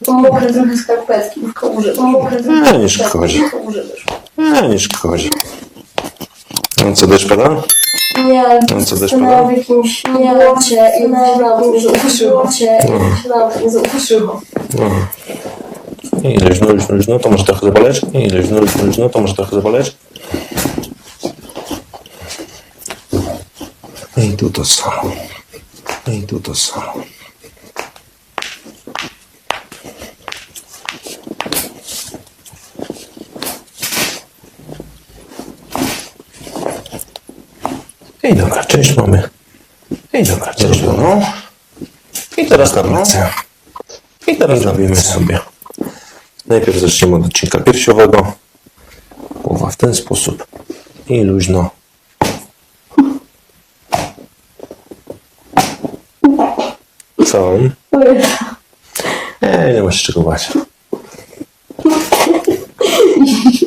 Mokre trochę skarpetki w kałuży. Nie szkodzi. Nie szkodzi. No co, deszcz pada? Nie, No co, deszcz stanęłam pada? w jakimś błocie i myślałam, że ukuszyło. I luźno, to może trochę zaboleć. I luźno, to może trochę zaboleć. I tu to samo. I tu to samo. I dobra, część mamy. I dobra, część mamy. I teraz na pracę. I teraz zrobimy sobie. Najpierw zaczniemy od odcinka piersiowego. Głowa w ten sposób. I luźno. Co? Nie masz czego bać.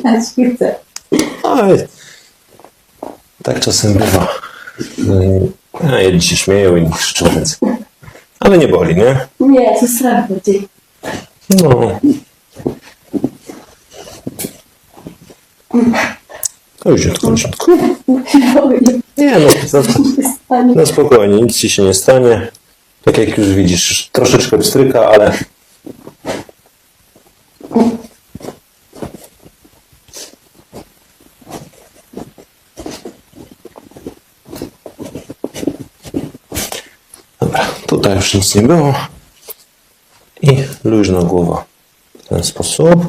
Ja ci chcę. Ale tak czasem bywa. Jedni się śmieją, inni krzyczą, więc... Ale nie boli, nie? Nie, to strach bardziej. No. Luźniutko. Nie, no spokojnie, nic ci się nie stanie. Tak jak już widzisz, troszeczkę pstryka, ale... Dobra, tutaj już nic nie było. I luźno głowa w ten sposób.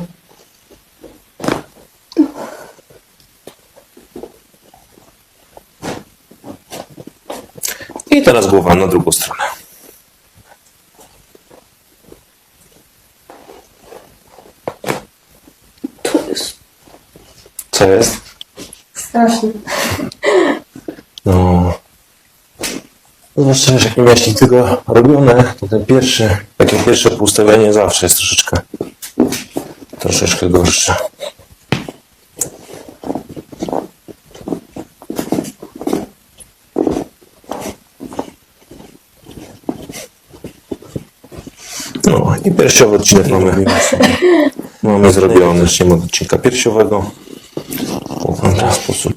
I teraz głowa na drugą stronę. To jest Co jest? straszne. No. Zwłaszcza, że jak nie miałeś tego robione, to takie pierwsze poustawianie zawsze jest troszeczkę gorsze. No i piersiowy odcinek mamy zrobiony. Zaczniemy od odcinka piersiowego. W ten sposób.